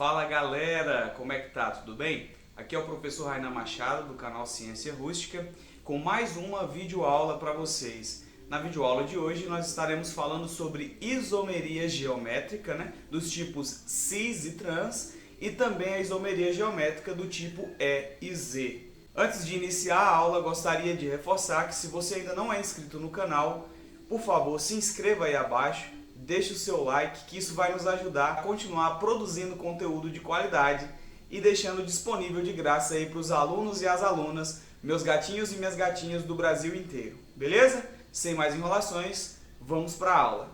Fala galera, como é que tá? Tudo bem? Aqui é o professor Rainan Machado do canal Ciência Rústica com mais uma videoaula para vocês. Na videoaula de hoje nós estaremos falando sobre isomeria geométrica, dos tipos cis e trans, e também a isomeria geométrica do tipo E e Z. Antes de iniciar a aula, gostaria de reforçar que se você ainda não é inscrito no canal, por favor, se inscreva aí abaixo, deixe o seu like, que isso vai nos ajudar a continuar produzindo conteúdo de qualidade e deixando disponível de graça aí para os alunos e as alunas, meus gatinhos e minhas gatinhas do Brasil inteiro, beleza? Sem mais enrolações, vamos para a aula.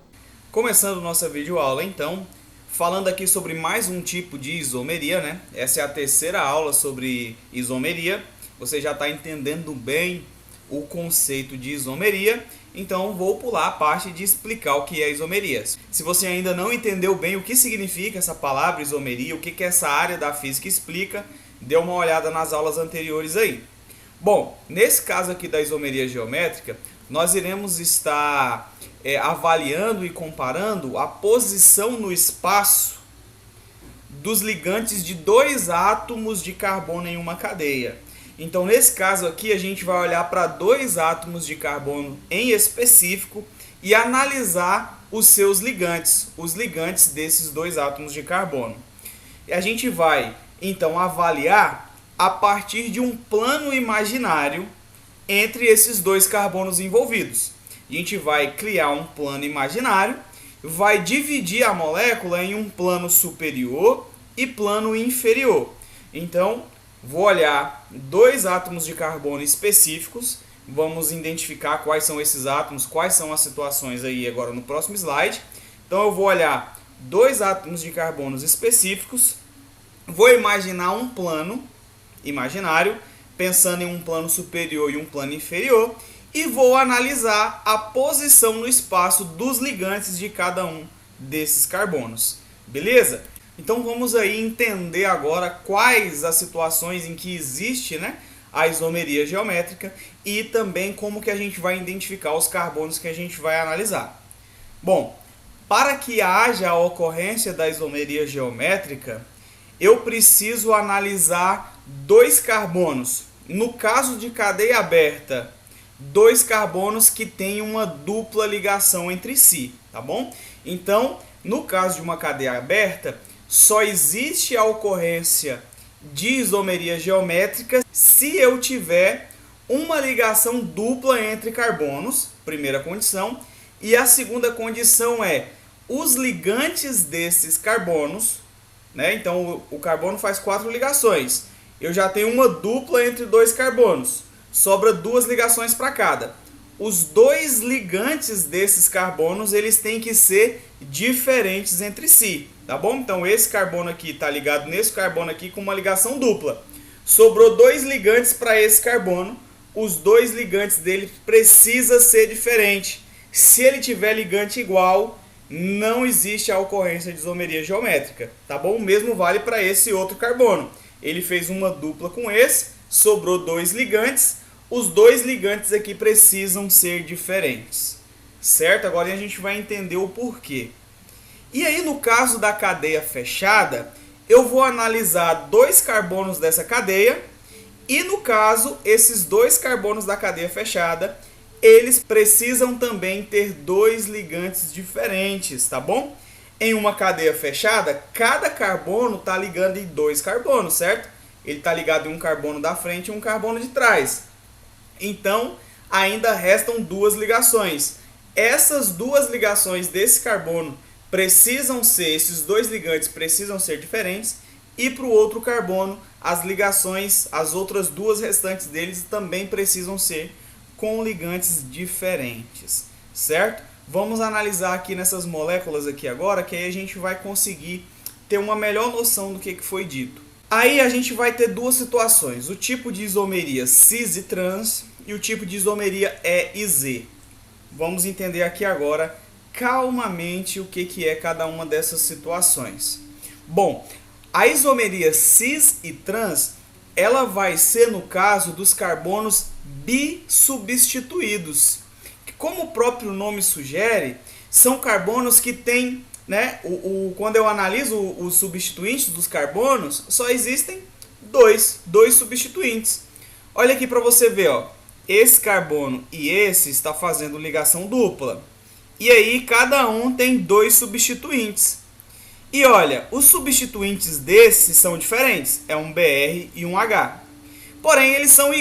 Começando nossa videoaula então, falando aqui sobre mais um tipo de isomeria, Essa é a terceira aula sobre isomeria. Você já está entendendo bem o conceito de isomeria, então vou pular a parte de explicar o que é isomeria. Se você ainda não entendeu bem o que significa essa palavra isomeria, o que essa área da física explica, dê uma olhada nas aulas anteriores aí. Bom, nesse caso aqui da isomeria geométrica, nós iremos estar avaliando e comparando a posição no espaço dos ligantes de dois átomos de carbono em uma cadeia. Então, nesse caso aqui, a gente vai olhar para dois átomos de carbono em específico e analisar os seus ligantes, os ligantes desses dois átomos de carbono. E a gente vai, então, avaliar a partir de um plano imaginário entre esses dois carbonos envolvidos. A gente vai criar um plano imaginário, vai dividir a molécula em um plano superior e plano inferior. Então, vou olhar dois átomos de carbono específicos, vamos identificar quais são esses átomos, quais são as situações aí agora no próximo slide. Então eu vou olhar dois átomos de carbono específicos, vou imaginar um plano imaginário, pensando em um plano superior e um plano inferior, e vou analisar a posição no espaço dos ligantes de cada um desses carbonos. Beleza? Então vamos aí entender agora quais as situações em que existe a isomeria geométrica e também como que a gente vai identificar os carbonos que a gente vai analisar. Bom, para que haja a ocorrência da isomeria geométrica, eu preciso analisar dois carbonos. No caso de cadeia aberta, dois carbonos que têm uma dupla ligação entre si, tá bom? Então, no caso de uma cadeia aberta, só existe a ocorrência de isomeria geométrica se eu tiver uma ligação dupla entre carbonos, primeira condição, e a segunda condição é os ligantes desses carbonos, Então o carbono faz 4 ligações, eu já tenho uma dupla entre dois carbonos, sobra 2 ligações para cada. Os dois ligantes desses carbonos, eles têm que ser diferentes entre si, tá bom? Então esse carbono aqui está ligado nesse carbono aqui com uma ligação dupla. Sobrou 2 ligantes para esse carbono, os 2 ligantes dele precisam ser diferentes. Se ele tiver ligante igual, não existe a ocorrência de isomeria geométrica, tá bom? O mesmo vale para esse outro carbono. Ele fez uma dupla com esse, sobrou 2 ligantes. Os 2 ligantes aqui precisam ser diferentes, certo? Agora a gente vai entender o porquê. E aí, no caso da cadeia fechada, eu vou analisar 2 carbonos dessa cadeia e, no caso, esses 2 carbonos da cadeia fechada, eles precisam também ter 2 ligantes diferentes, tá bom? Em uma cadeia fechada, cada carbono está ligando em 2 carbonos, certo? Ele está ligado em um carbono da frente e um carbono de trás. Então, ainda restam 2 ligações. Essas 2 ligações desse carbono precisam ser, esses 2 ligantes precisam ser diferentes. E para o outro carbono, as ligações, as outras 2 restantes deles também precisam ser com ligantes diferentes, certo? Vamos analisar aqui nessas moléculas aqui agora, que aí a gente vai conseguir ter uma melhor noção do que foi dito. Aí a gente vai ter 2 situações, o tipo de isomeria cis e trans e o tipo de isomeria E e Z. Vamos entender aqui agora calmamente o que é cada uma dessas situações. Bom, a isomeria cis e trans, ela vai ser no caso dos carbonos bissubstituídos. Como o próprio nome sugere, são carbonos que têm né, quando eu analiso os substituintes dos carbonos, só existem dois substituintes. Olha aqui para você ver, ó, esse carbono e esse está fazendo ligação dupla. E aí cada um tem dois substituintes. E olha, os substituintes desses são diferentes, é um Br e um H. Porém, eles são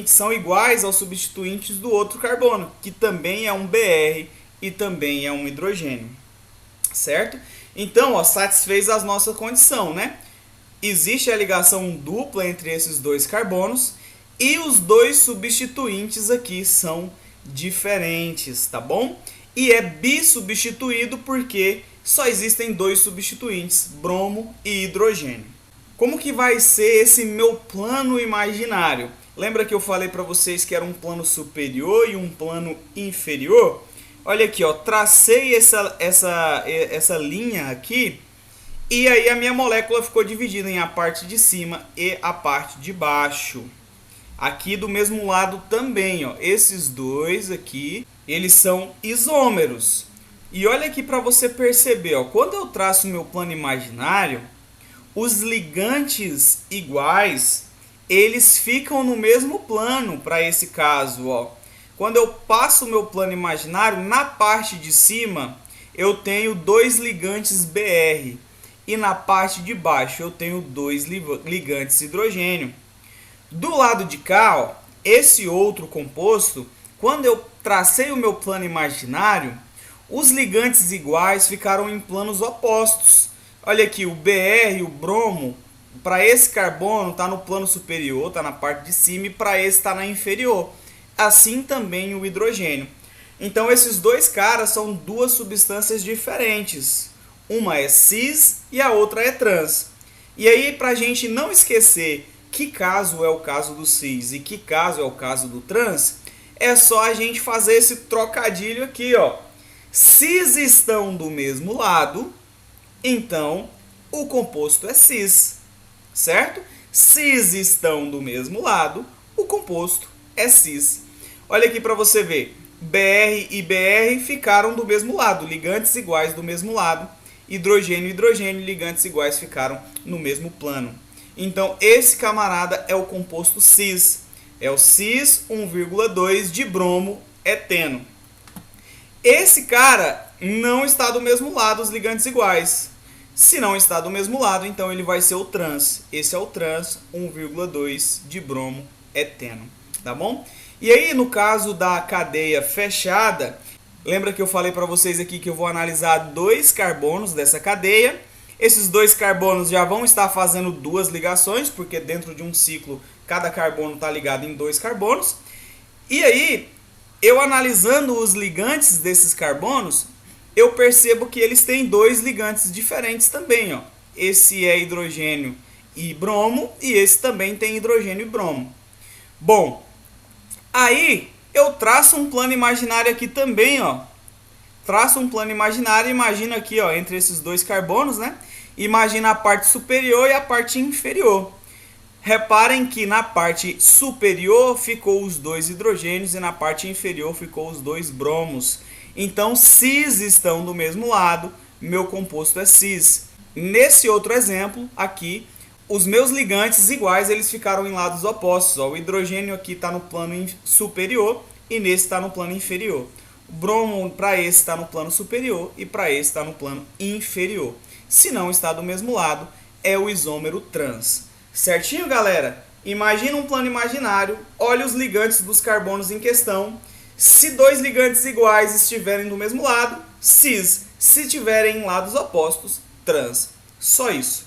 são iguais aos substituintes do outro carbono, que também é um Br e também é um hidrogênio. Certo? Então, ó, satisfez a nossa condição, né? Existe a ligação dupla entre esses dois carbonos e os dois substituintes aqui são diferentes, tá bom? E é bissubstituído porque só existem dois substituintes, bromo e hidrogênio. Como que vai ser esse meu plano imaginário? Lembra que eu falei para vocês que era um plano superior e um plano inferior? Olha aqui, ó, tracei essa linha aqui e aí a minha molécula ficou dividida em a parte de cima e a parte de baixo. Aqui do mesmo lado também, ó, esses dois aqui, eles são isômeros. E olha aqui para você perceber, ó, quando eu traço meu plano imaginário, os ligantes iguais, eles ficam no mesmo plano para esse caso, ó. Quando eu passo o meu plano imaginário, na parte de cima eu tenho dois ligantes Br e na parte de baixo eu tenho dois ligantes hidrogênio. Do lado de cá, ó, esse outro composto, quando eu tracei o meu plano imaginário, os ligantes iguais ficaram em planos opostos. Olha aqui, o Br e o bromo, para esse carbono está no plano superior, está na parte de cima, e para esse está na inferior. Assim também o hidrogênio. Então esses dois caras são duas substâncias diferentes. Uma é cis e a outra é trans. E aí, para a gente não esquecer que caso é o caso do cis e que caso é o caso do trans, é só a gente fazer esse trocadilho aqui, ó. Cis estão do mesmo lado, então o composto é cis, certo? Cis estão do mesmo lado, o composto é cis. Olha aqui para você ver, Br e Br ficaram do mesmo lado, ligantes iguais do mesmo lado, hidrogênio e hidrogênio, ligantes iguais, ficaram no mesmo plano. Então esse camarada é o composto cis, é o cis 1,2 de bromo eteno. Esse cara não está do mesmo lado, os ligantes iguais. Se não está do mesmo lado, então ele vai ser o trans. Esse é o trans 1,2 de bromo eteno, tá bom? E aí, no caso da cadeia fechada, lembra que eu falei para vocês aqui que eu vou analisar dois carbonos dessa cadeia. Esses dois carbonos já vão estar fazendo duas ligações, porque dentro de um ciclo, cada carbono está ligado em dois carbonos. E aí, eu analisando os ligantes desses carbonos, eu percebo que eles têm dois ligantes diferentes também, ó. Esse é hidrogênio e bromo, e esse também tem hidrogênio e bromo. Bom, aí eu traço um plano imaginário aqui também, ó. Traço um plano imaginário, imagina aqui, ó, entre esses dois carbonos, né? Imagina a parte superior e a parte inferior. Reparem que na parte superior ficou os dois hidrogênios e na parte inferior ficou os dois bromos. Então, cis estão do mesmo lado, meu composto é cis. Nesse outro exemplo, aqui, os meus ligantes iguais, eles ficaram em lados opostos. Ó. O hidrogênio aqui está no plano superior e nesse está no plano inferior. O bromo para esse está no plano superior e para esse está no plano inferior. Se não está do mesmo lado, é o isômero trans. Certinho, galera? Imagina um plano imaginário, olha os ligantes dos carbonos em questão. Se dois ligantes iguais estiverem do mesmo lado, cis. Se estiverem em lados opostos, trans. Só isso.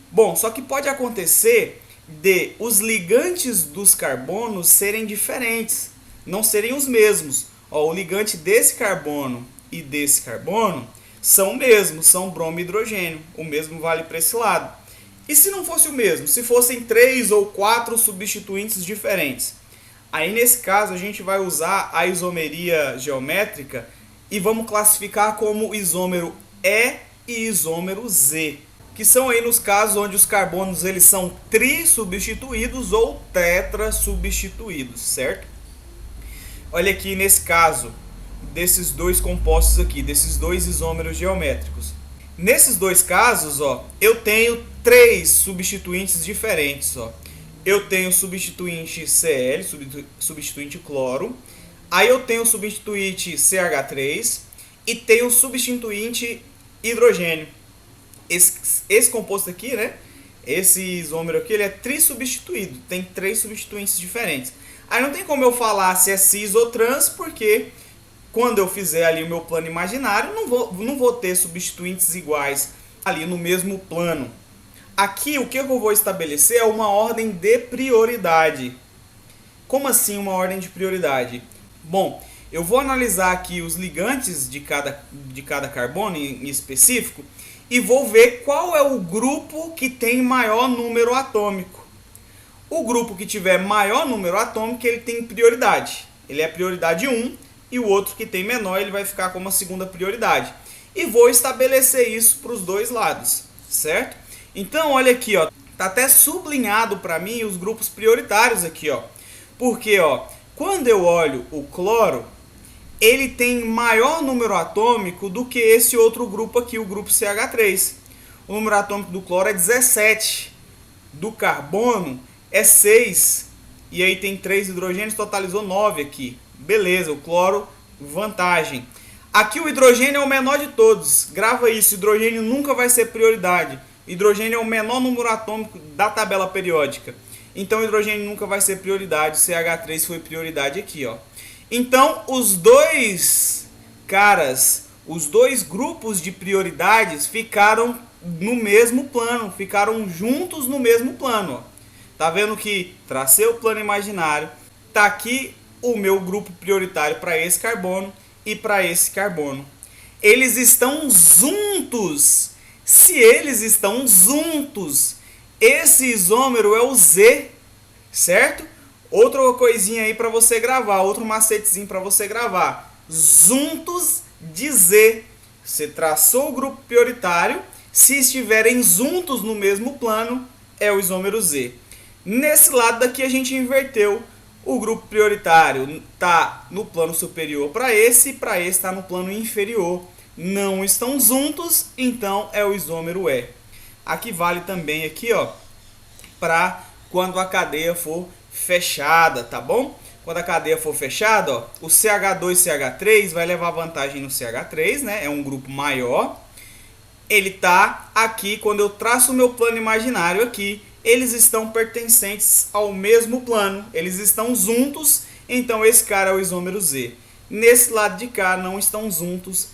Bom, só que pode acontecer de os ligantes dos carbonos serem diferentes, não serem os mesmos. Ó, o ligante desse carbono e desse carbono são o mesmo, são bromo e hidrogênio. O mesmo vale para esse lado. E se não fosse o mesmo? Se fossem 3 ou 4 substituintes diferentes? Aí, nesse caso, a gente vai usar a isomeria geométrica e vamos classificar como isômero E e isômero Z, que são aí nos casos onde os carbonos eles são trissubstituídos ou tetrasubstituídos, certo? Olha aqui nesse caso, desses dois compostos aqui, desses dois isômeros geométricos. Nesses dois casos, ó, eu tenho três substituintes diferentes, ó. Eu tenho substituinte Cl, substituinte cloro, aí eu tenho substituinte CH3 e tenho substituinte hidrogênio. Esse composto aqui, né? Esse isômero aqui, ele é trissubstituído, tem três substituintes diferentes. Aí não tem como eu falar se é cis ou trans, porque quando eu fizer ali o meu plano imaginário, não vou ter substituintes iguais ali no mesmo plano. Aqui o que eu vou estabelecer é uma ordem de prioridade. Como assim uma ordem de prioridade? Bom, eu vou analisar aqui os ligantes de cada carbono em específico e vou ver qual é o grupo que tem maior número atômico. O grupo que tiver maior número atômico, ele tem prioridade. Ele é prioridade 1 e o outro que tem menor, ele vai ficar como a segunda prioridade. E vou estabelecer isso para os dois lados, certo? Então, olha aqui, ó, tá até sublinhado para mim os grupos prioritários aqui, ó. Porque, ó, quando eu olho o cloro, ele tem maior número atômico do que esse outro grupo aqui, o grupo CH3. O número atômico do cloro é 17. Do carbono é 6. E aí tem 3 hidrogênios, totalizou 9 aqui. Beleza, o cloro, vantagem. Aqui o hidrogênio é o menor de todos. Grava isso, hidrogênio nunca vai ser prioridade. Hidrogênio é o menor número atômico da tabela periódica. Então, hidrogênio nunca vai ser prioridade. O CH3 foi prioridade aqui, ó. Então, os dois grupos de prioridades ficaram no mesmo plano, ficaram juntos no mesmo plano, ó. Tá vendo que tracei o plano imaginário, tá aqui o meu grupo prioritário para esse carbono e para esse carbono. Eles estão juntos. Se eles estão juntos, esse isômero é o Z, certo? Outra coisinha aí para você gravar, outro macetezinho para você gravar. Juntos de Z. Você traçou o grupo prioritário, se estiverem juntos no mesmo plano, é o isômero Z. Nesse lado daqui a gente inverteu. O grupo prioritário está no plano superior para esse, e para esse está no plano inferior. Não estão juntos, então é o isômero E. Aqui vale também aqui, ó, para quando a cadeia for fechada, tá bom? Quando a cadeia for fechada, ó, o CH2CH3 vai levar vantagem no CH3, né? É um grupo maior. Ele tá aqui, quando eu traço o meu plano imaginário aqui, eles estão pertencentes ao mesmo plano, eles estão juntos, então esse cara é o isômero Z. Nesse lado de cá não estão juntos,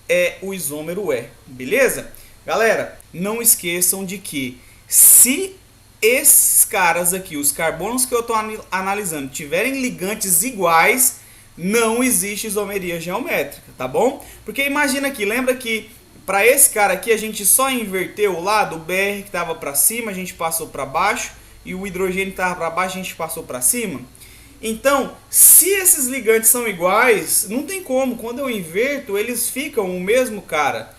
é o isômero E, beleza? Galera, não esqueçam de que se esses caras aqui, os carbonos que eu estou analisando, tiverem ligantes iguais, não existe isomeria geométrica, tá bom? Porque imagina aqui, lembra que para esse cara aqui a gente só inverteu o lado, o BR que estava para cima a gente passou para baixo e o hidrogênio que estava para baixo a gente passou para cima. Então, se esses ligantes são iguais, não tem como, quando eu inverto eles ficam o mesmo cara,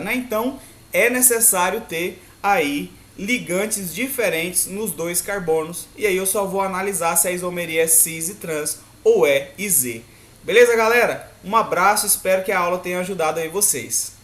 né? Então é necessário ter aí ligantes diferentes nos dois carbonos e aí eu só vou analisar se a isomeria é cis e trans ou E e Z. Beleza, galera? Um abraço, espero que a aula tenha ajudado aí vocês.